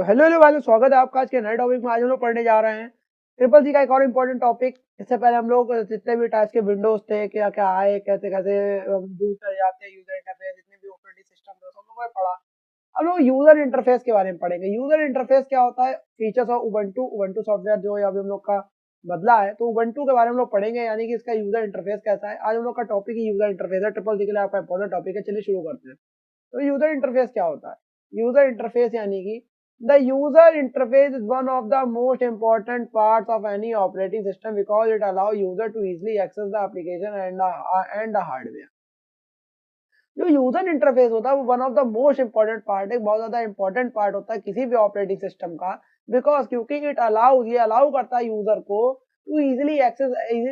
Hello hello भाई, स्वागत है आपका आज के नए टॉपिक में। आज हम लोग पढ़ने जा रहे हैं ट्रिपल सी का एक और इम्पोर्टेंट टॉपिक। इससे पहले हम लोग जितने भी टाइप्स के विंडोज थे, क्या क्या आए, कैसे कैसे यूज करे जाते हैं, यूजर इंटरफेस, जितने भी ऑपरेटिंग सिस्टम थे सब लोगों ने पढ़ा। अब लोग यूजर इंटरफेस के बारे में पढ़ेंगे। यूजर इंटरफेस क्या होता है, features of Ubuntu Ubuntu software जो अभी हम लोग का बदला है, तो उबंटू के बारे में हम लोग पढ़ेंगे, यानी कि इसका यूजर इंटरफेस कैसा है। आज हम लोग का टॉपिक ही यूजर इंटरफेस है। ट्रिपल सी के लिए आपका इंपॉर्टेंट टॉपिक है। चलिए शुरू करते हैं। तो यूजर इंटरफेस क्या होता है? यूजर इंटरफेस यानी कि the user interface is one of the most important parts of any operating system because it allow user to easily access the application and the hardware. जो यूजर इंटरफेस होता है वो one of the most important part है, बहुत ज्यादा important part होता है किसी भी ऑपरेटिंग सिस्टम का। बिकॉज क्योंकि इट अलाउ, ये अलाउ करता है यूजर को टू इजीली एक्सेस,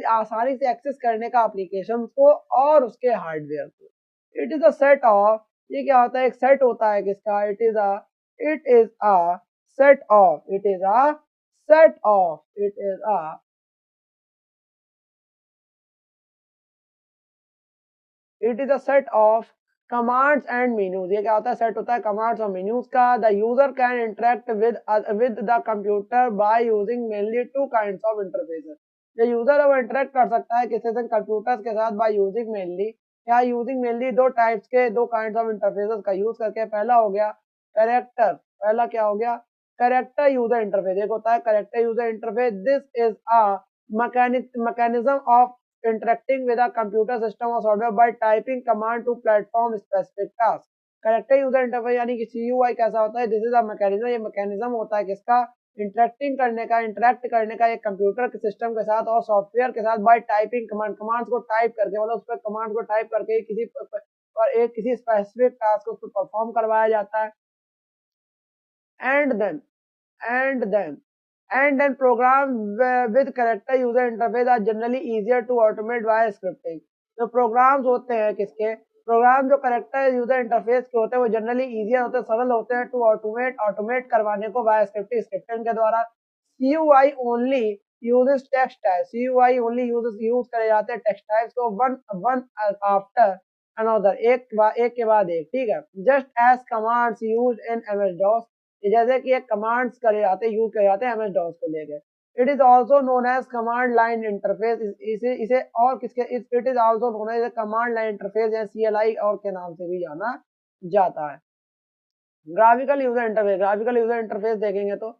आसानी से एक्सेस करने का एप्लीकेशन को और उसके हार्डवेयर को। It is a set of, ये क्या होता है, एक सेट होता है किसका, it is a set of, it is a set of commands and menus. ये क्या होता है, सेट होता है कमांड्स और मेन्यूज का। The user can interact with the computer by using mainly two kinds of interfaces. जो यूजर है वो इंटरेक्ट कर सकता है किसी से कंप्यूटर्स के साथ बाय यूजिंग मेनली, या यूजिंग मेनली दो टाइप्स के, दो काइंड्स ऑफ इंटरफेसेस का यूज करके। पहला हो गया कैरेक्टर, पहला क्या हो गया, कैरेक्टर यूजर इंटरफेस। एक होता है character user interface, this is a mechanism of interacting with a computer system or software by typing command to perform specific task। Character user interface यानी कि CUI कैसा होता है, दिस इज अ मैकेनिज्म, ये mechanism होता है किसका, interact करने का एक कंप्यूटर के सिस्टम के साथ और सॉफ्टवेयर के साथ बाय टाइपिंग कमांड, कमांड्स को टाइप करके, मतलब उस पर कमांड को टाइप करके किसी स्पेसिफिक टास्क को परफॉर्म करवाया जाता है। And then and then program with character user interface are generally easier to automate via scripting। तो प्रोग्राम्स होते हैं किसके, प्रोग्राम जो करेक्टर यूजर इंटरफेस के होते हैं वो जनरली इजियर होते हैं, सरल होते हैं टू ऑटोमेट करवाने को वाया स्क्रिप्टिंग के द्वारा। CUI only uses text type, CUI only use करे जाते हैं टेक्स्ट टाइप्स को वन वन आफ्टर अनदर, एक के बाद एक, ठीक है। Just as commands use in MS DOS, जैसे कि एक कमांड्स करे जाते हैं, यूज करे जाते हैं MS DOS को लेके। It is also known as command line interface, इसे इसे और किसके, it is also known as command line interface या CLI और के नाम से भी जाना जाता है। ग्राफिकल यूजर इंटरफेस देखेंगे तो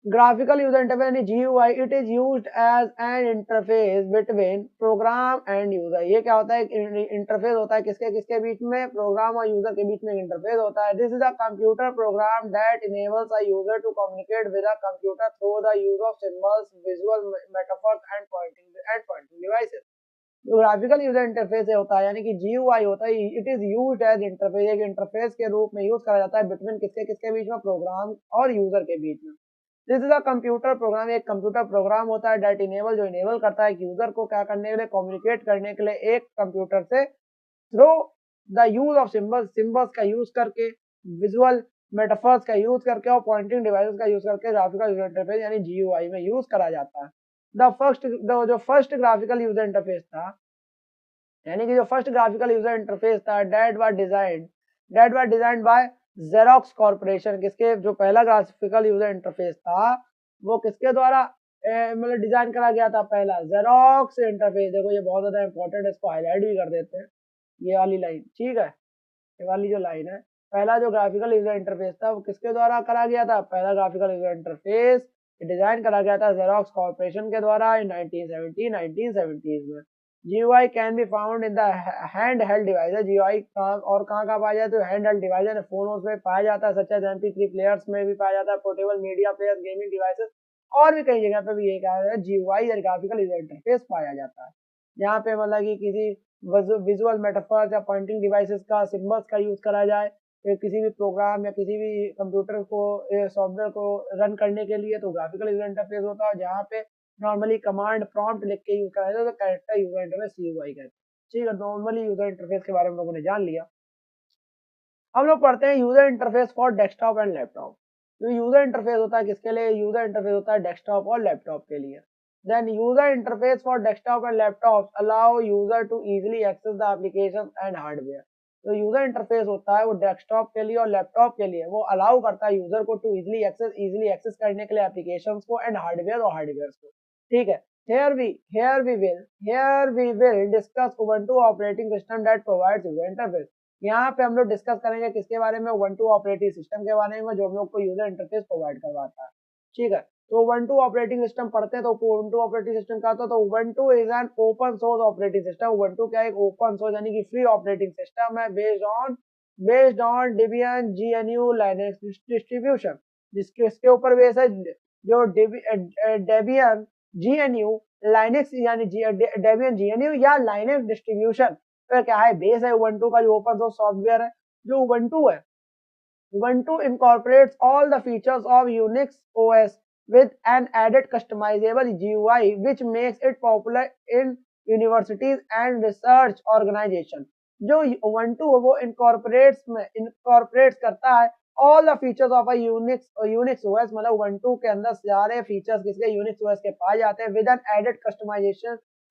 ग्राफिकल यूजर इंटरफेस यानी GUI, it is used as an interface between program and user. ये क्या होता है, इंटरफेस होता है किसके किसके बीच में, प्रोग्राम और यूजर के बीच में इंटरफेस होता है। This is a computer program that enables a user to communicate with a computer through the use of symbols, visual metaphors and pointing devices. जो ग्राफिकल यूजर इंटरफेस होता है यानी कि GUI होता है, it is used as interface, एक interface के रूप में यूज करा जाता है बिटवीन किसके किसके बीच में, प्रोग्राम और यूजर के बीच में। This is a computer programme, एक कंप्यूटर प्रोग्राम होता है डेट इनेबल, जो इनेबल करता है कि यूजर को क्या करने के लिए, कम्युनिकेट करने के लिए एक कंप्यूटर से through the use of symbols का यूज करके, विजुअल मेटाफर्स का यूज करके और पॉइंटिंग डिवाइसेस का यूज करके ग्राफिकल यूजर इंटरफेस यानी GUI में यूज करा जाता है। जो फर्स्ट ग्राफिकल यूजर इंटरफेस था, यानी कि जो फर्स्ट ग्राफिकल यूजर इंटरफेस था, that was designed by Xerox corporation. किसके, जो पहला ग्राफिकल यूजर इंटरफेस था वो किसके द्वारा मतलब डिजाइन करा गया था, पहला जेरोक्स इंटरफेस। देखो ये बहुत ज्यादा इंपॉर्टेंट है, इसको हाईलाइट भी कर देते हैं, ये वाली लाइन, ठीक है। ये वाली जो लाइन है, पहला जो ग्राफिकल यूजर इंटरफेस था वो किसके द्वारा करा गया था, पहला ग्राफिकल यूजर इंटरफेस डिजाइन करा गया था जेरोक्स कॉर्पोरेशन के द्वारा इन 1970s में। GUI can be found in the hand held device. GUI और कहाँ पाया जाता है, तो हैंड हेल्ड डिवाइस फोन में पाया जाता है, सच एज MP3 प्लेयर्स में भी पाया जाता है, portable media players, gaming devices और भी कई जगह पे भी ये कहा है GUI या ग्राफिकल यूजर इंटरफेस पाया जाता है। यहाँ पे मतलब कि किसी विजुअल मेटाफर्स या पॉइंटिंग डिवाइसेस का, सिंबल्स का यूज करा जाए किसी भी प्रोग्राम या किसी भी कंप्यूटर को, सॉफ्टवेयर को रन करने के लिए, तो ग्राफिकल यूजर इंटरफेस होता है। जहाँ पे नॉर्मली कमांड प्रॉम्प्ट लिख के यूज करा जाता है, तो कैरेक्टर यूजर इंटरफेस CUI कहते हैं। ठीक है, नॉर्मली यूजर इंटरफेस के बारे में लोगों ने जान लिया। हम लोग पढ़ते हैं user interface for desktop and laptop. जो यूजर इंटरफेस होता है किसके लिए, यूजर इंटरफेस होता है डेस्कटॉप और लैपटॉप के लिए। Then user interface for desktop and laptop allow user to easily access the application and hardware. जो यूजर इंटरफेस होता है वो डेस्कटॉप के लिए और लैपटॉप के लिए वो अलाउ करता है यूजर को टू इजीली एक्सेस करने के लिए एप्लीकेशंस को एंड हार्डवेयर को। ठीक है, here we will discuss Ubuntu operating system that provides user interface। यहाँ पे हम लोग डिस्कस करेंगे किसके बारे में, Ubuntu ऑपरेटिंग सिस्टम के बारे में जो हम लोग को यूजर इंटरफेस प्रोवाइड करवाता है। ठीक है, तो Ubuntu ऑपरेटिंग सिस्टम पढ़ते हैं तो Ubuntu ऑपरेटिंग सिस्टम का तो Ubuntu is an open source operating system. Ubuntu क्या एक ओपन सोर्स यानी कि फ्री ऑपरेटिंग सिस्टम है based on Debian GNU Linux distribution, जिसके इसके ऊपर बेस है जो Debian GNU Linux यानी Debian GNU या Linux डिस्ट्रीब्यूशन पे क्या है बेस है Ubuntu का जो ओपन सोर्स सॉफ्टवेयर है। जो Ubuntu है, Ubuntu incorporates all the features of Unix OS with an added customizable GUI which makes it popular in universities and research organization। जो Ubuntu वो incorporates करता है all the features of a Unix OS, मतलब Ubuntu के अंदर सारे features किसके Unix OS के पाए जाते हैं with an added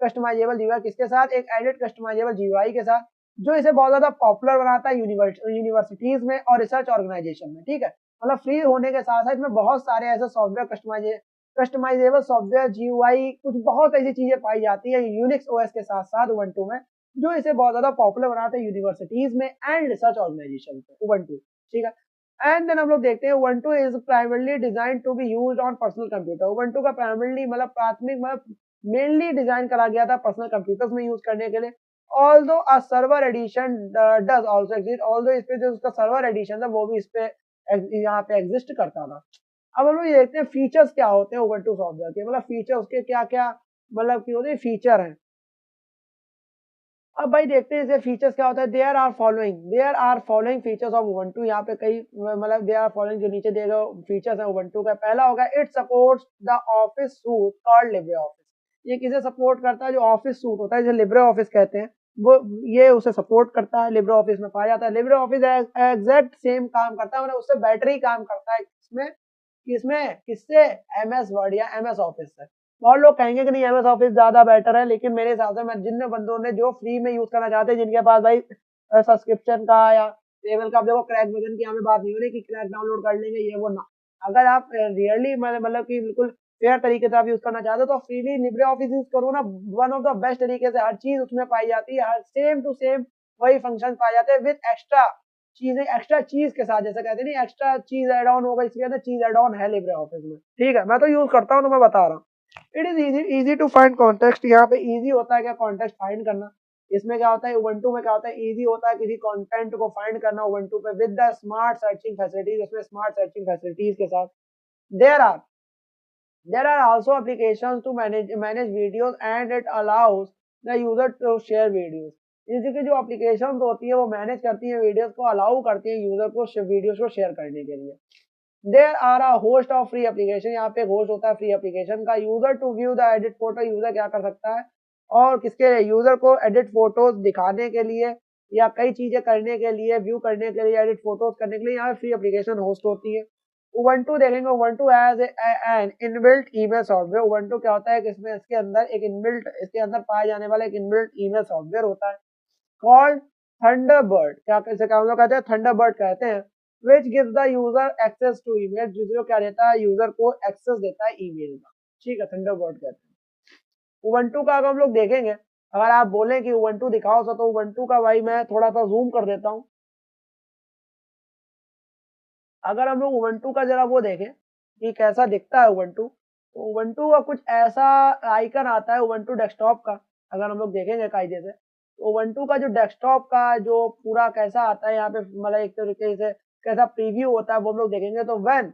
customizable GUI, किसके साथ, एक added customizable GUI के साथ, जो इसे बहुत ज्यादा पॉपुलर बनाता है यूनिवर्सिटीज में और रिसर्च ऑर्गेनाइजेशन में। ठीक है, मतलब फ्री होने के साथ साथ इसमें बहुत सारे ऐसे सॉफ्टवेयर कस्टमाइजेबल सॉफ्टवेयर जीयूआई कुछ बहुत ऐसी चीजें पाई जाती है यूनिक्स ओएस के साथ साथ उबंटू में, जो इसे बहुत ज्यादा पॉपुलर बनाते हैं यूनिवर्सिटीज में एंड रिसर्च ऑर्गेनाइजेशन में उबंटू। ठीक है, एंड देन हम लोग देखते हैं Ubuntu is primarily design to be used on personal computer. Ubuntu का प्राइमरली मतलब प्राथमिक मतलब मेनली डिजाइन करा गया था पर्सनल कंप्यूटर्स में यूज करने के लिए। although a server edition does also exist, although इस पे जो उसका सर्वर एडिशन था वो भी इस पे यहाँ पे एग्जिस्ट करता था। अब हम लोग ये देखते हैं फीचर्स क्या होते हैं उबंटू सॉफ्टवेयर के, मतलब फीचर उसके क्या क्या मतलब की होते हैं फीचर हैं। अब भाई देखते हैं इसे फीचर्स क्या होता है। There are following features of Ubuntu. यहाँ पे कई मतलब देयर आर फॉलोइंग जो नीचे दिए गए फीचर्स हैं उबंटू का। पहला होगा it supports the office suit called Libre office. ये किसे सपोर्ट करता है, जो ऑफिस सूट होता है जिसे लिब्रे ऑफिस कहते हैं, वो ये उसे सपोर्ट करता है, लिब्रे ऑफिस में पाया जाता है। लिब्रे ऑफिस एग्जैक्ट सेम काम करता है, मतलब उससे बेटर ही काम करता है इसमें किससे, एम एस वर्ड या एम एस ऑफिस से। बहुत लोग कहेंगे कि नहीं एमएस ऑफिस ज्यादा बेटर है, लेकिन मेरे हिसाब से मैं जिन बंदों ने जो फ्री में यूज करना चाहते हैं, जिनके पास भाई सब्सक्रिप्शन का या टेबल का, देखो क्रैक वर्जन की हमें बात नहीं हो रही कि क्रैक डाउनलोड कर लेंगे ये वो ना। अगर आप रियली मतलब कि बिल्कुल फेयर तरीके से आप यूज करना चाहते हो तो फ्रीली लिब्रे ऑफिस यूज करो ना। वन ऑफ द बेस्ट तरीके से हर चीज उसमें पाई जाती है, हर सेम टू सेम वही फंक्शन पाए जाते हैं विद एक्स्ट्रा चीज के साथ, जैसे कहते हैं नहीं एक्स्ट्रा चीज एड ऑन होगा, इसके अंदर चीज एड ऑन है लिब्रे ऑफिस में। ठीक है, मैं तो यूज करता हूँ तो मैं बता रहा हूँ। It is easy to find context. यहाँ पे इजी होता है क्या कॉन्टेक्स्ट फाइंड करना। इसमें क्या होता है उबंटू में क्या होता है, इजी होता है किसी कंटेंट को फाइंड करना उबंटू पे with the smart searching facilities. उसमें स्मार्ट सर्चिंग फैसिलिटीज के साथ there are also applications to manage videos and it allows the user to share videos। इसकी जो एप्लीकेशन होती है वो मैनेज करती है वीडियोस को, अलाउ करती है यूजर को वीडियोस को शेयर करने के लिए। There are a host of free application. यहाँ पे होस्ट होता है फ्री एप्लीकेशन का। User to view the edit photo, user क्या कर सकता है और किसके लिए, यूजर को एडिट फोटोज दिखाने के लिए या कई चीजें करने के लिए, व्यू करने के लिए, एडिट फोटोज करने के लिए यहाँ फ्री एप्लीकेशन होस्ट होती है। उबंटू देखेंगे, Ubuntu as an inbuilt email software. Ubuntu क्या होता है कि इसमें इसके अंदर एक इनबिल्ट, इसके अंदर पाया जाने वाला एक इनबिल्ट ईमेल सॉफ्टवेयर होता है कॉल्ड थंडरबर्ड। क्या कैसे क्या हम लोग कहते हैं, थंडरबर्ड कहते हैं। Which gives the user access to email, जिसको क्या देता है, यूजर को एक्सेस देता है ईमेल का। ठीक है, थंडरबर्ड कहते हैं। उबंटू का अगर हम लोग देखेंगे, अगर आप बोलें कि उबंटू दिखाओ तो उबंटू का भाई मैं थोड़ा सा जूम कर देता हूँ। अगर हम लोग उबंटू का जरा वो देखें कि कैसा दिखता है उबंटू, तो उबंटू का कुछ ऐसा आइकन आता है उबंटू डेस्कटॉप का। अगर हम लोग देखेंगे कायदे से तो उबंटू का जो डेस्कटॉप का जो पूरा कैसा आता है यहाँ पे, मतलब एक तरीके से कैसा प्रीव्यू होता है वो हम लोग देखेंगे। तो when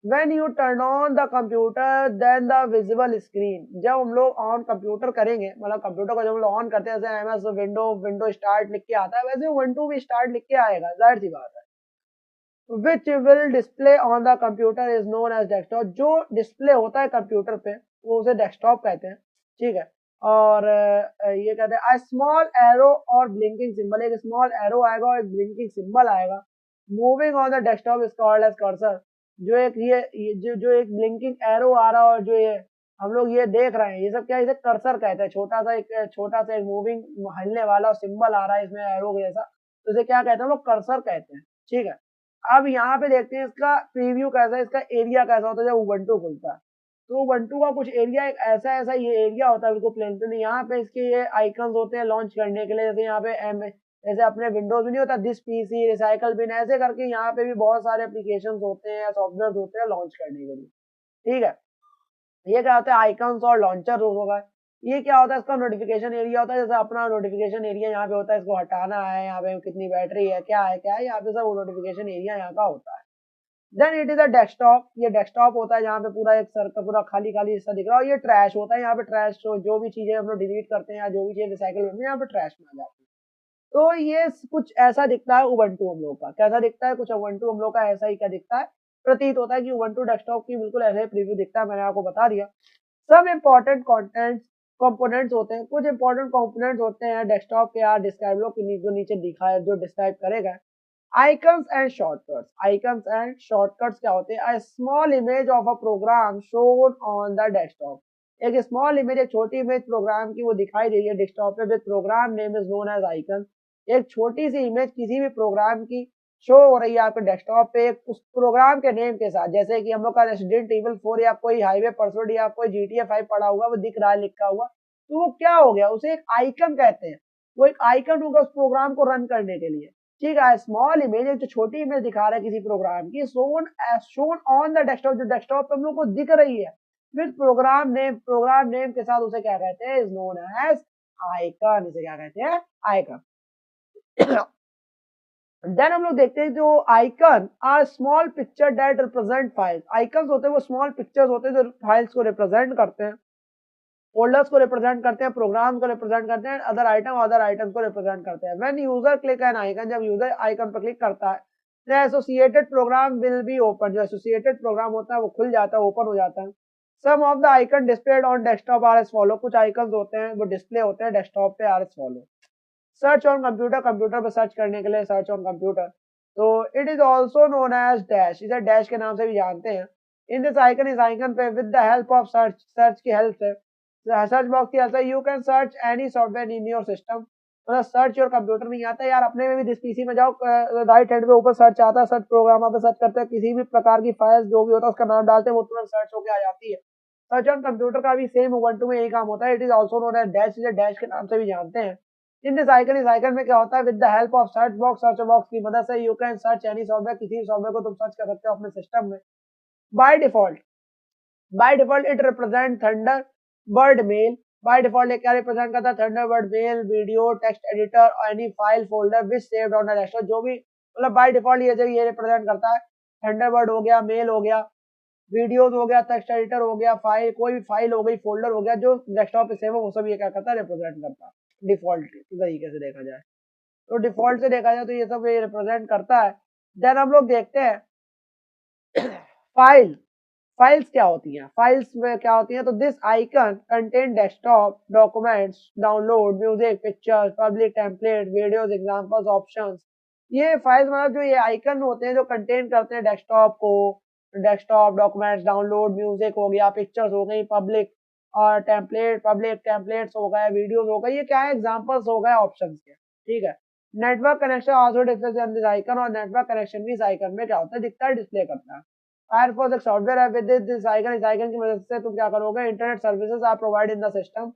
when you turn on the computer then the visible screen, जब हम लोग ऑन कंप्यूटर करेंगे, मतलब कंप्यूटर को जब हम लोग ऑन करते हैं, जैसे एमएस विंडो स्टार्ट लिख के आता है, वैसे उबंटू भी स्टार्ट लिख के आएगा, जाहिर सी बात है। Which will display on the computer is known as desktop. जो डिस्प्ले होता है कंप्यूटर पे वो उसे डेस्कटॉप कहते हैं। ठीक है, और ये कहते हैं स्मॉल एरो और ब्लिंकिंग सिंबल, एक स्मॉल एरो आएगा और एक ब्लिंकिंग सिंबल आएगा। Moving on the desktop is called as cursor. जो एक जो एक ब्लिंकिंग एरो आ रहा है और जो ये हम लोग ये देख रहे हैं, ये सब क्या है, इसे कर्सर कहते हैं। छोटा सा एक मूविंग हिलने वाला सिंबल आ रहा है इसमें एरो जैसा, तो इसे क्या कहते हैं, हम लोग कर्सर कहते हैं। ठीक है, अब यहाँ पे देखते हैं इसका प्रीव्यू कैसा है, इसका एरिया कैसा होता है जब उबंटू खुलता है। तो उबंटू का कुछ एरिया एक ऐसा ऐसा ये एरिया होता है बिल्कुल प्लेन पे। यहाँ पे इसके ये आइकन्स होते हैं लॉन्च करने के लिए, जैसे यहाँ पे जैसे अपने विंडोज में नहीं होता दिस पीसी रिसाइकल बिन, ऐसे करके यहाँ पे भी बहुत सारे एप्लीकेशन होते हैं, सॉफ्टवेयर होते हैं लॉन्च करने के लिए। ठीक है, ये क्या होता है, आइकन्स और लॉन्चर होगा। ये क्या होता है, इसका नोटिफिकेशन एरिया होता है, जैसे अपना नोटिफिकेशन एरिया यहाँ पे होता है, इसको हटाना है, यहाँ पे कितनी बैटरी है, क्या है क्या है, यहाँ पे सब नोटिफिकेशन एरिया यहाँ का होता है। Then it is a desktop, ये डेस्कटॉप होता है जहाँ पे पूरा एक सर्कल पूरा खाली खाली हिस्सा दिख रहा है। ये ट्रैश होता है, यहाँ पे ट्रैश जो भी चीजें हम लोग डिलीट करते हैं या जो भी चीजें रिसाइकल होती है यहाँ पे ट्रैश में आ जाती है। तो ये कुछ ऐसा दिखता है उबंटू हम लोग का, कैसा दिखता है, कुछ उबंटू हम लोग का ऐसा ही क्या दिखता है, प्रतीत होता है कि उबंटू डेस्कटॉप की बिल्कुल ऐसे ही प्रीव्यू दिखता है, मैंने आपको बता दिया। सब इम्पोर्टेंट कंपोनेंट्स होते हैं, कुछ इंपॉर्टेंट कंपोनेंट्स होते हैं डेस्कटॉप के, यार डिस्क्राइब लो जो नीचे दिखा है जो डिस्क्राइब करेगा। Icons and shortcuts, icons and shortcuts क्या होते हैं, a small image of a program shown on the desktop. एक स्मॉल इमेज, एक छोटी इमेज प्रोग्राम की वो दिखाई दे रही है डेस्कटॉप पे, with program name is known as icon. एक छोटी सी इमेज किसी भी प्रोग्राम की शो हो रही है आपके डेस्कटॉप पे उस प्रोग्राम के नेम के साथ, जैसे कि हम लोग का रेसिडेंट इविल 4 या कोई हाईवे परसुड या कोई GTA 5 पड़ा हुआ वो दिख रहा है लिखा हुआ, तो वो क्या हो गया, उसे एक आइकन कहते हैं। वो एक आइकन होगा उस प्रोग्राम को रन करने के लिए। ठीक है, स्मॉल इमेज जो छोटी इमेज दिखा रहा है किसी प्रोग्राम की, शोन ऑन द डेस्कटॉप, जो डेस्कटॉप पे हम लोग को दिख रही है विद प्रोग्राम नेम के साथ, उसे क्या कहते हैं, इज नोन एज आइकन, इसे क्या कहते हैं, आइकन। देन हम लोग देखते हैं जो icon are small picture that represent files. Icons होते हैं वो स्मॉल पिक्चर्स होते हैं जो फाइल्स को रिप्रेजेंट करते हैं, फोल्डर्स को रिप्रेजेंट करते हैं, प्रोग्राम को रिप्रेजेंट करते हैं, अदर आइटम को रिप्रेजेंट करते हैं। When user click an icon, जब यूजर आइकन पर क्लिक करता है, the associated program will be open, जो एसोसिएटेड प्रोग्राम होता है वो खुल जाता है, ओपन हो जाता है। Some of the icon displayed on desktop are as follow, कुछ आइकन होते हैं वो डिस्प्ले होते हैं डेस्कटॉप पे are as follow. Search on computer, computer पर सर्च करने के लिए सर्च ऑन कंप्यूटर, तो it is also known as dash, इसे डैश के नाम से भी जानते हैं। इन दिस आइकन, इस आइकन पे with the help of search, search की हेल्प से, सर्च बॉक्स की हेल्प से you can search any software in your system. मतलब सर्च योर कंप्यूटर नहीं आता यार, अपने में भी दिस पीसी में जाओ, राइट हैंड पे ऊपर सर्च आता है, सर्च प्रोग्राम पे सर्च करते हैं, किसी भी प्रकार की फाइल जो भी होता है उसका नाम डालते हैं, वो तुरंत सर्च होकर आ जाती है। सर्च ऑन कंप्यूटर का भी सेम उबंटू में यही काम होता है। It is also known as dash, इसे डैश के नाम से भी जानते हैं। इन दिस आइकन, इस आइकन में क्या होता है, with the help of search box की मदद से you can search any software, किसी भी सॉफ्टवेयर को तुम सर्च कर सकते हो अपने सिस्टम में। By default, it represent Thunderbird mail. By default ये क्या रिप्रेजेंट करता है, Thunderbird mail, video, text editor, any file folder which saved on the desktop, जो भी मतलब बाय डिफॉल्ट ये रिप्रेजेंट करता है। थंडरबर्ड हो गया, मेल हो गया, वीडियोस हो गया, टेक्स्ट एडिटर हो गया, फाइल, कोई भी फाइल हो गई, फोल्डर हो गया, जो डेस्कटॉप पे सेव हो वो सब ये क्या करता है, रिप्रेजेंट करता है डिफॉल्ट तरीके से देखा जाए। तो डिफॉल्ट से देखा जाए तो ये सब ये रिप्रेजेंट करता है। देन हम लोग देखते हैं फाइल, फाइल्स क्या होती हैं, फाइल्स में क्या होती हैं, तो this icon contain desktop documents, download music, pictures, public template, videos, examples, options. ये फाइल्स मतलब जो ये आइकन होते हैं जो कंटेन करते हैं डेस्कटॉप को, डेस्कटॉप डॉक्यूमेंट्स, डाउनलोड म्यूजिक हो गया, पिक्चर्स हो गई, पब्लिक टेम्पलेट्स हो गए, वीडियोस हो गए, ये क्या है, एग्जांपल्स हो गए ऑप्शंस के। ठीक है, network connection also displace on this icon, और नेटवर्क कनेक्शन भी इस आइकन में क्या होता है, दिखता है, डिस्प्ले करता है। फायरफॉक्स एक सॉफ्टवेयर है, विद दिस आइकन, इस आइकन की मदद से तुम क्या करोगे, internet services are provide in the system.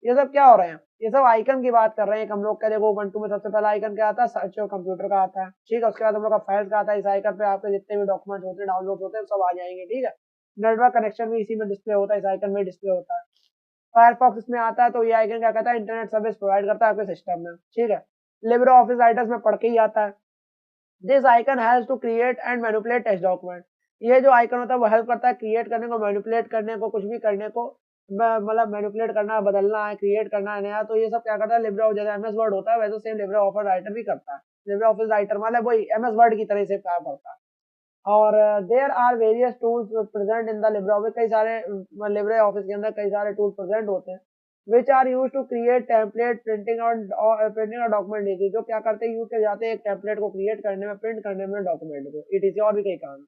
ये सब क्या हो रहे हैं, ये सब आइकन की बात कर रहे हैं। हम लोग का देखो उबंटू में सबसे पहला आइकन क्या आता है, सर्च और कंप्यूटर का आता है। ठीक है, उसके बाद हम लोग का फाइल्स का आता है, इस आइकन पे आपके जितने भी डॉक्यूमेंट होते हैं, डाउनलोड होते हैं, सब आ जाएंगे। ठीक है, नेटवर्क कनेक्शन भी इसी में डिस्प्ले होता है, इस आइकन में डिस्प्ले होता है। फायरफॉक्स इसमें आता है, तो ये आइकन क्या कहता है, इंटरनेट सर्विस प्रोवाइड करता है आपके सिस्टम में। ठीक है, लिब्रे ऑफिस राइटर्स में पढ़ के ही आता है। This icon has to create and manipulate text document, ये जो आइकन होता है वो हेल्प करता है क्रिएट करने को, मैनिपुलेट करने को, कुछ भी करने को, मतलब मैनिपुलेट करना, बदलना है, क्रिएट करना है नया, तो ये सब क्या करता है लिब्रे, जैसे एमएस वर्ड होता है वैसे सेम लिब्रे ऑफिस राइटर भी करता है। लिब्रे ऑफिस राइटर मतलब वही एमएस वर्ड की तरह से काम करता है। और there are various tools present in the LibreOffice, कई सारे लिब्रे ऑफिस के अंदर कई सारे टूल्स प्रेजेंट होते हैं, which are use to create template, printing और डॉक्यूमेंट, जो क्या करते हैं, यूज कर जाते हैं एक टेम्पलेट को क्रिएट करने में, प्रिंट करने में, डॉक्यूमेंट को, इटीसी और भी कई काम।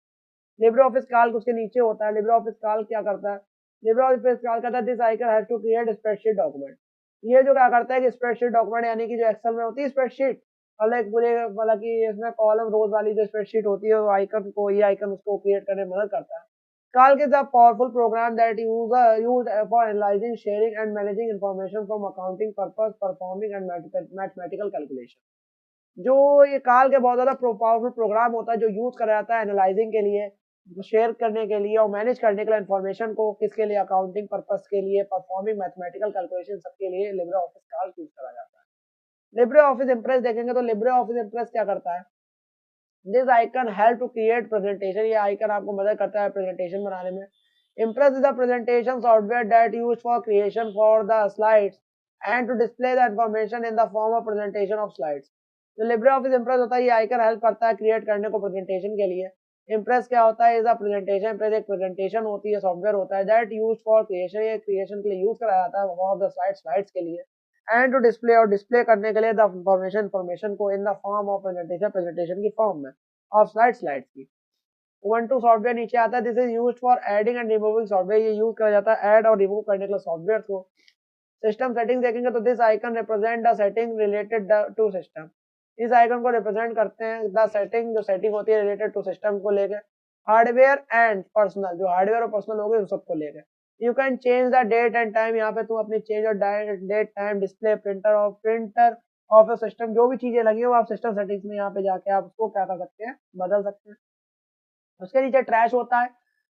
लिब्रे ऑफिस काल्क उसके नीचे होता है। लिब्रे ऑफिस काल्क क्या करता है, लिब्रे ऑफिस क्या करता है, this icon has to create spreadsheet document. ये जो क्या करता है कि स्प्रेडशीट डॉक्यूमेंट यानी कि जो एक्सेल में होती है स्प्रेडशीट, मतलब पूरे मतलब कि इसमें कॉलम रोज वाली जो स्प्रेडशीट होती है वो आइकन को, ये आइकन उसको क्रिएट करने में मदद करता है। Calc is a powerful program that used for analyzing, sharing, and managing information from accounting purpose, performing and mathematical calculation. जो ये काल के बहुत ज्यादा पावरफुल प्रोग्राम होता है जो यूज करा जाता है एनालाइजिंग के लिए, शेयर करने के लिए और मैनेज करने के लिए इन्फॉर्मेशन को, किसके लिए, अकाउंटिंग पर्पस के लिए, परफॉर्मिंग मैथमेटिकल कैलकुलेशन सबके लिए लिब्रे ऑफिस काल यूज करा जाता है। लिब्रे ऑफिस इंप्रेस देखेंगे तो लिब्रे ऑफिस इंप्रेस क्या करता है, this icon help to create presentation, ये आइकन आपको मदद करता है प्रेजेंटेशन बनाने में। Impress is the presentation software that use for creation for the slides and to display the information in the form of presentation of slides. जो LibreOffice Impress होता है ये आइकन हेल्प करता है क्रिएट करने को प्रेजेंटेशन के लिए। इम्प्रेस क्या होता है, इज अ प्रेजेंटेशन, इम्प्रेस एक प्रेजेंटेशन होती है, सॉफ्टवेयर होता है दैट यूज फॉर क्रिएशन, ये क्रिएशन के लिए यूज कराया जाता है ऑफ द स्लाइड्स के लिए, एंड टू डिस्प्ले और डिस्प्ले करने के लिए द इंफॉर्मेशन को इन द फॉर्म ऑफ प्रेजेंटेशन की फॉर्म में ऑफ स्लाइड्स की। Ubuntu सॉफ्टवेयर नीचे आता है, this is used for adding and removing software, ये यूज करा जाता है ऐड और रिमूव करने के लिए सॉफ्टवेयर को। सिस्टम सेटिंग देखेंगे तो this icon represent the setting related to system, इस आइकन को रिप्रेजेंट करते हैं द सेटिंग, जो सेटिंग होती है रिलेटेड टू सिस्टम को लेकर, हार्डवेयर एंड पर्सनल, जो हार्डवेयर और पर्सनल हो गए उन सबको लेकर। You can change the date and time, यहाँ पे तुम अपनी चेंज और date time, display, printer of system, जो भी चीजें लगी हो आप सिस्टम सेटिंग्स में यहाँ पे जाके आप उसको क्या कर सकते हैं, बदल सकते हैं। उसके नीचे ट्रैश होता है,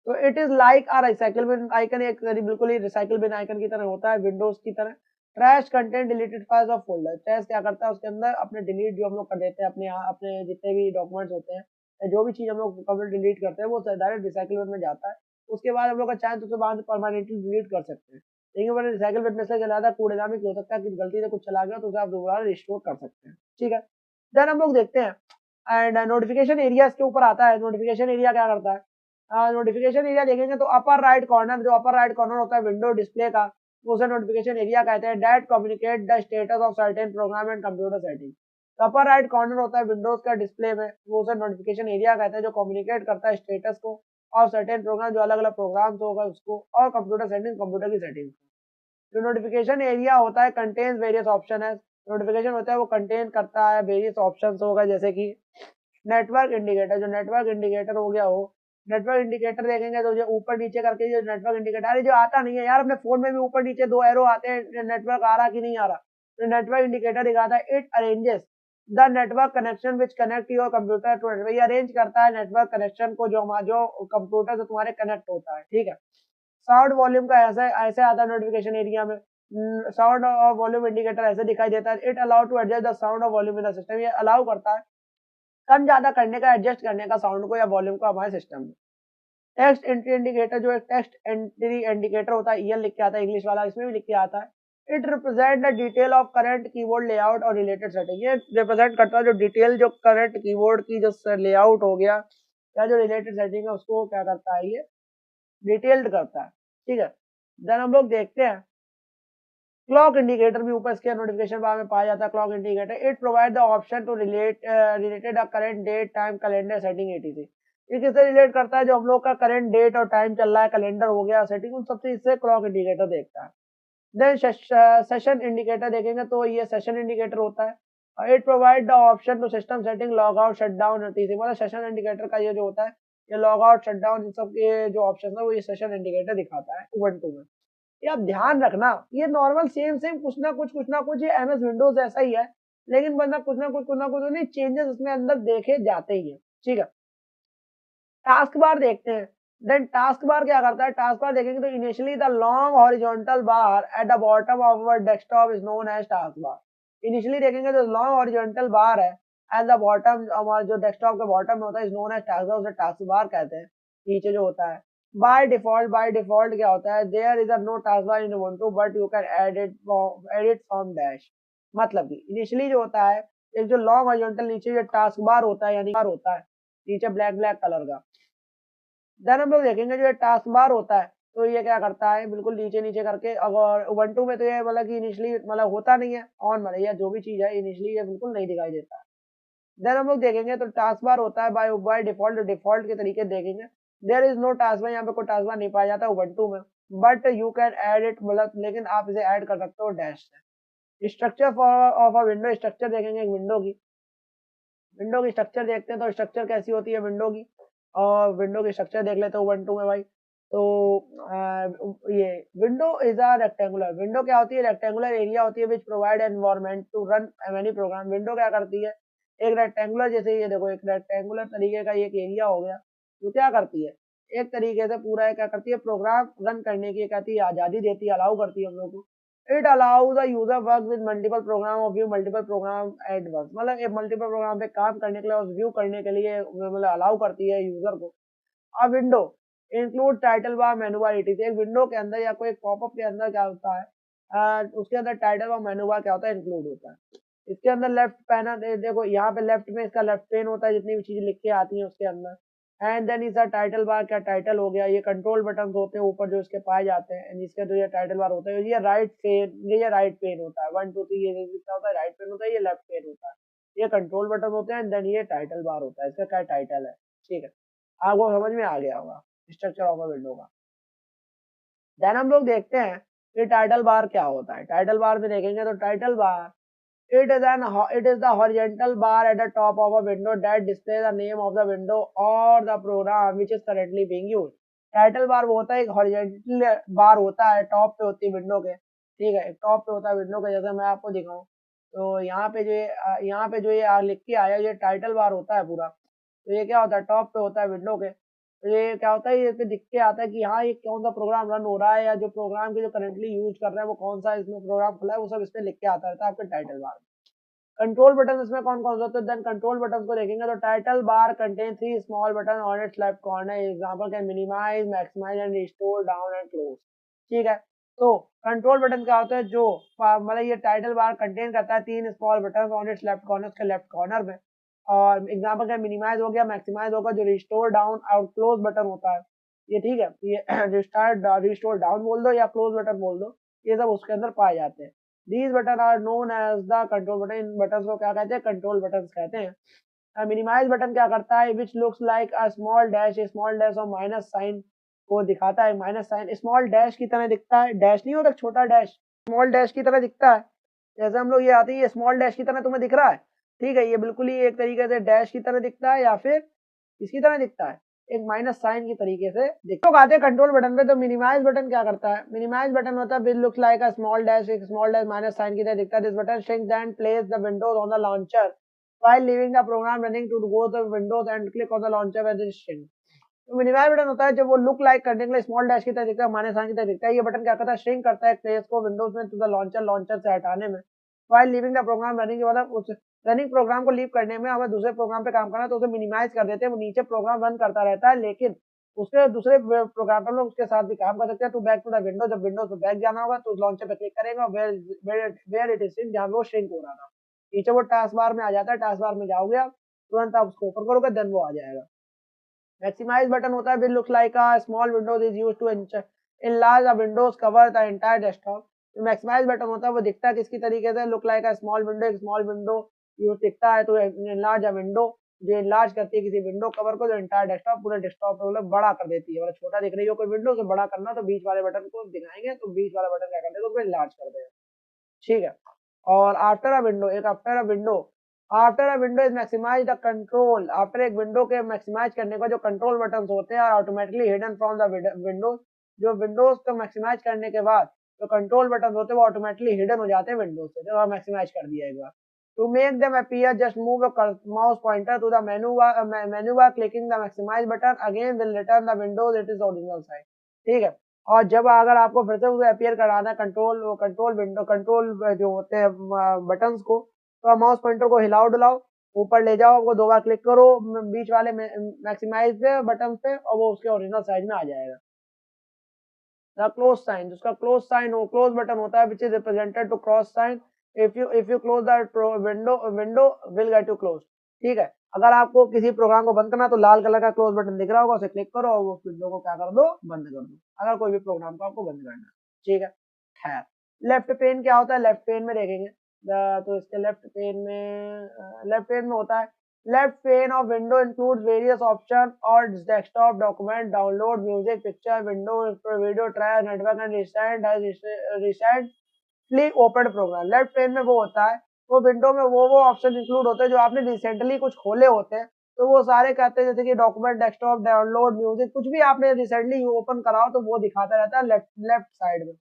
तो it is like a recycle bin icon, एक बिल्कुल ही रिसाइकिल बिन आइकन की तरह होता है विंडोज की तरह। Trash content deleted files of folder, trash क्या करता है उसके अंदर अपने डिलीट जो हम लोग कर देते हैं अपने यहाँ अपने जितने भी डॉक्यूमेंट्स होते हैं या जो भी चीज हम लोग कभी डिलीट करते हैं वो डायरेक्ट रिसाइकिल बिन में जाता है। उसके बाद हम लोग का चाहे तो उसके बाद परमानेंटली डिलीट कर सकते हैं, लेकिन अगर रिसाइकिल बिन में से चला था कूड़ेदान में हो सकता है कि गलती से कुछ चला गया तो उसे आप दोबारा रिस्टोर कर सकते हैं, ठीक है। देन हम लोग देखते हैं एंड नोटिफिकेशन एरिया इसके ऊपर आता है। नोटिफिकेशन एरिया क्या करता है, नोटिफिकेशन एरिया देखेंगे तो अपर राइट कॉर्नर, जो अपर राइट कॉर्नर होता है विंडो डिस्प्ले का, उसे नोटिफिकेशन एरिया कहते हैं। That communicate the status of certain program and computer setting, upper right corner होता है विंडोज का डिस्प्ले में, वो उसे नोटिफिकेशन एरिया कहते हैं जो कम्युनिकेट करता है स्टेटस को और सर्टेन प्रोग्राम, जो अलग अलग प्रोग्राम्स होगा उसको, और कंप्यूटर सेटिंग, कंप्यूटर की सेटिंग। जो नोटिफिकेशन एरिया होता है कंटेन्स वेरियस ऑप्शन है, नोटिफिकेशन होता है वो कंटेन करता है वेरियस ऑप्शंस होगा, जैसे कि नेटवर्क इंडिकेटर, जो नेटवर्क इंडिकेटर हो गया हो, नेटवर्क इंडिकेटर देखेंगे तो जो ऊपर नीचे करके जो नेटवर्क इंडिकेटर, अरे जो आता नहीं है यार अपने फोन में भी ऊपर नीचे दो एरो आते हैं, नेटवर्क आ रहा कि नहीं आ रहा, तो नेटवर्क इंडिकेटर दिखाता है। It arranges the network connection which connect your computer to network, ये अरेंज करता है नेटवर्क कनेक्शन को जो कंप्यूटर से तुम्हारे कनेक्ट होता है, ठीक है। साउंड वॉल्यूम का ऐसे ऐसे आता है नोटिफिकेशन एरिया में, साउंड और वॉल्यूम इंडिकेटर ऐसे दिखाई देता है। It allow to adjust the sound और वॉल्यूम इन द सिस्टम, ये अलाउ करता है कम ज्यादा करने का, एडजस्ट करने का साउंड को या वॉल्यूम को हमारे सिस्टम में। टेक्स्ट एंट्री इंडिकेटर, जो एक टेक्स्ट एंट्री इंडिकेटर होता है, ईएल लिख के आता है इंग्लिश वाला, इसमें भी लिख के आता है। It represent the detail of current keyboard layout और रिलेटेड सेटिंग, ये रिप्रेजेंट करता है जो डिटेल जो करंट कीबोर्ड की जो लेआउट हो गया या जो रिलेटेड सेटिंग है उसको क्या करता है, ये डिटेल्ड करता है, ठीक है। देन हम लोग देखते हैं क्लॉक इंडिकेटर भी ऊपर इसके नोटिफिकेशन बार में पाया जाता है। Clock indicator it provide the option to related a current date time calendar setting etc, ये किससे रिलेट करता है, जो हम लोग का करंट डेट और टाइम चल रहा है, कैलेंडर हो गया सेटिंग, उन सबसे इससे क्लॉक इंडिकेटर देखता है। देन सेशन इंडिकेटर देखेंगे तो ये सेशन इंडिकेटर होता है। It provide the option to system setting log out shut down etc, मतलब सेशन इंडिकेटर का ये जो होता है ये लॉग आउट शट डाउन इन सब के जो ऑप्शन है वो ये सेशन इंडिकेटर दिखाता है उबंटू में। ये आप ध्यान रखना, ये नॉर्मल सेम सेम कुछ ना कुछ ये एमएस विंडोज ऐसा ही है, लेकिन बंदा कुछ ना कुछ नहीं चेंजेस इसमें अंदर देखे जाते ही है, ठीक है। टास्क बार देखते हैं। देन टास्क बार क्या करता है, टास्क बार देखेंगे तो initially the long horizontal bar at the bottom of our desktop is known as task bar. Initially देखेंगे तो लॉन्ग हॉरिजॉन्टल बार है एट द बॉटम, हमारा जो डेस्कटॉप के बॉटम में होता है is known as task bar, उसे टास्क बार कहते हैं, नीचे जो होता है। बाय डिफॉल्ट क्या होता है, there is a no task bar in Ubuntu but you can edit from dash, मतलब कि इनिशियली जो होता है एक जो लॉन्ग हॉरिजॉन्टल नीचे जो टास्क बार होता है यानी बार होता है नीचे ब्लैक ब्लैक कलर का। देन हम लोग देखेंगे जो टास्क बार होता है तो ये क्या करता है बिल्कुल नीचे नीचे करके, अगर उबंटू में तो ये मतलब कि इनिशियली मतलब होता नहीं है ऑन, मतलब या जो भी चीज है इनिशियली ये बिल्कुल नहीं दिखाई देता है। देन हम लोग देखेंगे तो टास्क बार होता है बाय डिफॉल्ट, डिफॉल्ट के तरीके देखेंगे। There is no task bar, यहाँ पे कोई टास्क बार नहीं पाया जाता उबंटू में। But you can add it, मतलब लेकिन आप इसे ऐड कर सकते हो डैश से। Structure for of a window, structure देखेंगे एक विंडो की स्ट्रक्चर देखते हैं। तो स्ट्रक्चर कैसी होती है विंडो की, और विंडो की स्ट्रक्चर देख लेते हैं वन टू में भाई। तो ये window is a rectangular, window क्या होती है, रेक्टेंगुलर एरिया होती है which provide environment to run any program. Window क्या करती है, एक रेक्टेंगुलर, जैसे ये देखो एक रेक्टेंगुलर तरीके का एक एरिया हो गया, जो क्या करती है, एक तरीके से पूरा क्या करती है, प्रोग्राम रन करने की कहती है आजादी देती है, अलाउ करती है हम लोग को। It allow the user work with multiple program और view multiple program at once, मतलब एक मल्टीपल प्रोग्राम पे काम करने के लिए और व्यू करने के लिए मतलब अलाउ करती है यूजर को। अब विंडो इंक्लूड टाइटल बार मेनू बार इटीसी, एक विंडो के अंदर या कोई पॉपअप के अंदर क्या होता है, उसके अंदर टाइटल और मेनू बार क्या होता है, इंक्लूड होता है। इसके अंदर लेफ्ट पैनल देखो, यहाँ पे लेफ्ट में इसका लेफ्ट पेन होता है, जितनी भी चीजें लिख के आती हैं उसके अंदर। एंड देन इसका टाइटल बार, क्या टाइटल हो गया, ये कंट्रोल बटन होते हैं ऊपर जो इसके पाए जाते हैं, जिसका जो ये टाइटल बार होता है, ये राइट पेन, ये राइट पेन होता है, 1 2 3 ये क्या होता है, राइट पेन होता है, ये लेफ्ट पेन होता है, ये कंट्रोल बटन होते हैं, देन ये टाइटल बार होता है, इसका क्या टाइटल है। ठीक है, आपको समझ में आ गया होगा स्ट्रक्चर ऑफ अ विंडो का। देन हम लोग देखते हैं कि टाइटल बार क्या होता है। टाइटल बार में देखेंगे तो title bar, it is the horizontal bar at the top of a window that displays the name of the window or the program which is currently being used। Title bar वो होता है, एक horizontal बार होता है, top पे होती है window के, ठीक है, टॉप पे होता है विंडो के, जैसे मैं आपको दिखाऊं तो यहाँ पे जो यहाँ पे जो ये लिख के आया, ये टाइटल बार होता है पूरा। तो ये क्या होता है, टॉप पे होता है विंडो के। तो ये क्या होता है, ये पे दिख के आता है कि हाँ ये कौन सा प्रोग्राम रन हो रहा है, या जो प्रोग्राम की जो करेंटली यूज कर रहे हैं वो कौन सा इसमें प्रोग्राम खुला है, वो सब इसमें लिख के आता रहता है आपके टाइटल बार। कंट्रोल बटन इसमें कौन कौन से होते हैं, देन कंट्रोल बटन को देखेंगे तो title bar contain 3 small button on its left corner, example can minimize, maximize and restore, down and close. ठीक है, तो कंट्रोल बटन क्या होता है, जो मतलब ये टाइटल बार कंटेन करता है 3 small button on its left corner, उसके लेफ्ट कॉर्नर में। और एग्जांपल क्या, मिनिमाइज हो गया, मैक्सिमाइज होगा, जो रिस्टोर डाउन और क्लोज बटन होता है ये, ठीक है, ये रिस्टोर डाउन बोल दो या क्लोज बटन बोल दो, ये सब उसके अंदर पाए जाते हैं। These button are known as the control button, इन बटन को क्या कहते हैं, कंट्रोल बटन कहते हैं। मिनिमाइज बटन क्या करता है, which looks like a small dash और माइनस साइन को दिखाता है, माइनस साइन स्मॉल डैश की तरह दिखता है, डैश नहीं होता छोटा डैश, स्मॉल डैश की तरह दिखता है। जैसे हम लोग ये आते हैं स्मॉल डैश की तरह तुम्हें दिख रहा है, ठीक है, ये बिल्कुल ही एक तरीके से डैश की तरह दिखता है, या फिर इसकी तरह दिखता है, एक माइनस साइन की तरीके से दिखता है। तो आते हैं कंट्रोल बटन पे, तो मिनिमाइज बटन क्या करता है, मिनिमाइज बटन होता है which looks like a small dash, एक स्मॉल डैश माइनस साइन की तरह दिखता है। This button shrinks and place the Windows on the launcher while leaving the program running to go to windows and click on the launcher when it is shrink। तो minimise button होता है जब वो look like करने के लिए small dash की तरह दिखता है, माइनस साइन की तरह दिखता है। ये बटन क्या करता है, श्रिंक करता है प्लेस को विंडोज में टू द लॉन्चर, लॉन्चर से हटाने में। while leaving the program running के मतलब उस रनिंग प्रोग्राम को लीव करने में, हमें दूसरे प्रोग्राम पे काम करना है तो उसे मिनिमाइज कर देते हैं, वो नीचे प्रोग्राम रन करता रहता है, लेकिन उसके दूसरे प्रोग्राम पर लोग उसके साथ भी काम कर सकते हैं। To back to the window, जब विंडोज पे बैक जाना होगा तो उस लॉन्चर पे क्लिक करेगा, वेयर इट इज श्रिंक, जहां वो श्रिंक हो रहा था, नीचे वो टास्क बार में आ जाता है, टास्क बार में जाओगे आप तुरंत, आप उसको ऊपर करोगे देन वो आ जाएगा। मैक्सिमाइज बटन होता है, will look like a small windows is used to enlarge a windows cover the entire desktop। जो मैक्सिमाइज बटन होता है वो दिखता है किसकी तरीके से, look like a small window, एक स्मॉल विंडो यूज दिखता है, तो enlarge a window, जो enlarge करती है किसी विंडो कवर को, जो एंटायर डेस्कटॉप, पूरे डेस्कटॉप को मतलब बड़ा कर देती है। मतलब छोटा दिख रही हो कोई विंडो, से बड़ा करना तो बीच वाले बटन को दिखाएंगे, तो बीच वाला बटन क्या करते हैं, उसको enlarge कर देगा, ठीक है। और आफ्टर अ विंडो, एक after a window is maximize the control, after एक विंडो के मैक्सिमाइज करने का जो कंट्रोल बटन होते हैं और automatically hidden from the windows, जो विंडोज को मैक्सिमाइज करने के बाद जो कंट्रोल बटन होते हैं वो ऑटोमेटिकली हिडन हो जाते हैं विंडोज से, जब मैक्सिमाइज कर दिया एक बार। To make them appear just move mouse pointer to the menu bar clicking the maximise button again will return the windows it is original size, ठीक है। और जब अगर आपको फिर से उसे अपीयर कराना है कंट्रोल विंडो, कंट्रोल जो होते हैं बटन्स को, तो आप माउस पॉइंटर को हिलाओ डुलाओ, ऊपर ले जाओ, आपको 2 बार क्लिक करो बीच वाले मैक्सिमाइज पे बटन पे, और वो उसके ओरिजिनल साइज में आ जाएगा। द क्लोज साइन, जिसका क्लोज साइन हो, क्लोज बटन होता है which is represented to cross sign, if you close the window will get to close, ठीक है। अगर आपको किसी प्रोग्राम को बंद करना तो लाल कलर का क्लोज बटन दिख रहा होगा, उसे क्लिक करो और उस विंडो को क्या कर दो, बंद कर दो, अगर कोई भी प्रोग्राम को आपको बंद करना है, ठीक है। खैर, लेफ्ट पेन क्या होता है, लेफ्ट पेन में देखेंगे तो इसके लेफ्ट पेन में होता है Left pane of window includes various options or desktop document, download music, picture, window, video trial, network and recently opened program. Left pen में वो होता है, वो विंडो में वो ऑप्शन इंक्लूड होते हैं जो आपने रिसेंटली कुछ खोले होते हैं, तो वो सारे कहते हैं जैसे कि डॉक्यूमेंट, डेस्कटॉप, डाउनलोड, म्यूजिक, कुछ भी आपने रिसेंटली ओपन कराओ तो वो दिखाता रहता है लेफ्ट लेफ्ट साइड में।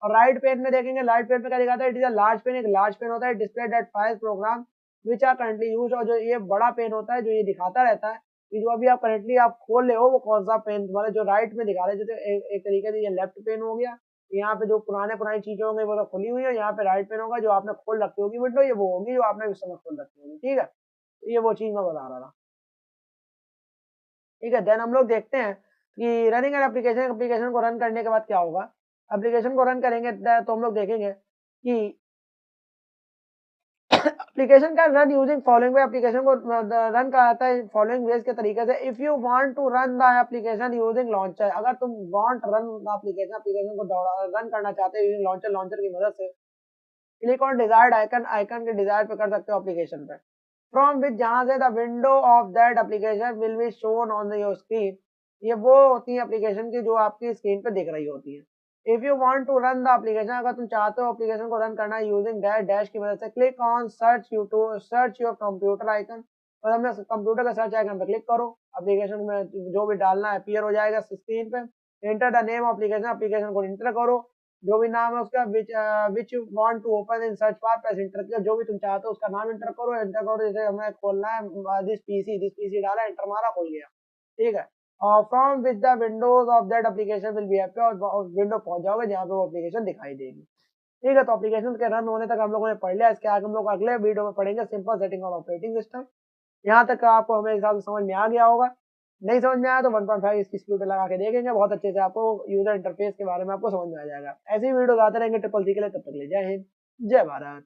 और राइट पेन में देखेंगे, राइट पेन में क्या दिखाता है, it is a large pane, एक लार्ज पेन होता है, display that files program which are currently use, और जो ये बड़ा पेन होता है जो ये दिखाता रहता है कि जो अभी आप करंटली आप खोल रहे हो वो कौन सा पेन तुम्हारा जो राइट में दिखा रहे हैं, जैसे एक तरीके से ये लेफ्ट पेन हो गया, यहाँ पे जो पुरानी चीजें होंगी वो तो खुली हुई है, यहाँ पे राइट पेन होगा जो आपने खोल रखी होगी विंडो, ये वो होगी जो आपने उस समय खोल रखी होगी, ठीक है। तो ये वो चीज मैं बता रहा था, ठीक है। देन हम लोग देखते हैं कि रनिंग एन एप्लीकेशन, एप्लीकेशन को रन करने के बाद क्या होगा। एप्लीकेशन को रन करेंगे तो हम लोग देखेंगे कि एप्लीकेशन का run using following way, application को रन कराता है फॉलोइंग वेज के तरीके से। If you want to run the application using launcher, अगर तुम want run the application, application को रन करना चाहते हो यूजिंग लॉन्चर, लॉन्चर की मदद से click on desired icon, icon के डिजायर पे कर सकते हो एप्लीकेशन पे, फ्रॉम विच जहां से the window of that application will be shown on your screen, ये वो होती है एप्लीकेशन की जो आपकी स्क्रीन पे दिख रही होती है। If you want to run the application, अगर तुम चाहते हो एप्लीकेशन को रन करना यूजिंग डैश डैश की मदद से, click on search you to search your computer icon, और हमने कंप्यूटर का सर्च आइकन पे क्लिक करो, एप्लीकेशन में जो भी डालना है अपीयर हो जाएगा स्क्रीन पे। Enter the name application, application को एंटर करो, जो भी नाम है उसका, which you want to open in search bar, press enter किया, जो भी तुम चाहते हो उसका नाम एंटर करो, एंटर करो, जैसे हमें खोलना है दिस पीसी डाला, एंटर मारा, खुल गया, ठीक है। और from which the Windows of that application will be appear, और विंडो पहुंच जाओगे जहाँ पे वो एप्लीकेशन दिखाई देगी, ठीक है। तो एप्लीकेशन के रन होने तक हम लोगों ने पढ़ लिया, इसके आगे हम लोग अगले वीडियो में पढ़ेंगे सिंपल सेटिंग और ऑपरेटिंग सिस्टम। यहाँ तक आपको हमें हिसाब से समझ में आ गया होगा, नहीं समझ में आया तो 1.5 इसकी स्पीड पे लगा के देखेंगे, बहुत अच्छे से आपको यूजर इंटरफेस के बारे में आपको समझ में आ जाएगा। ऐसी वीडियो आते रहेंगे ट्रिपल सी के लिए, तब तक ले जय हिंद, जय भारत।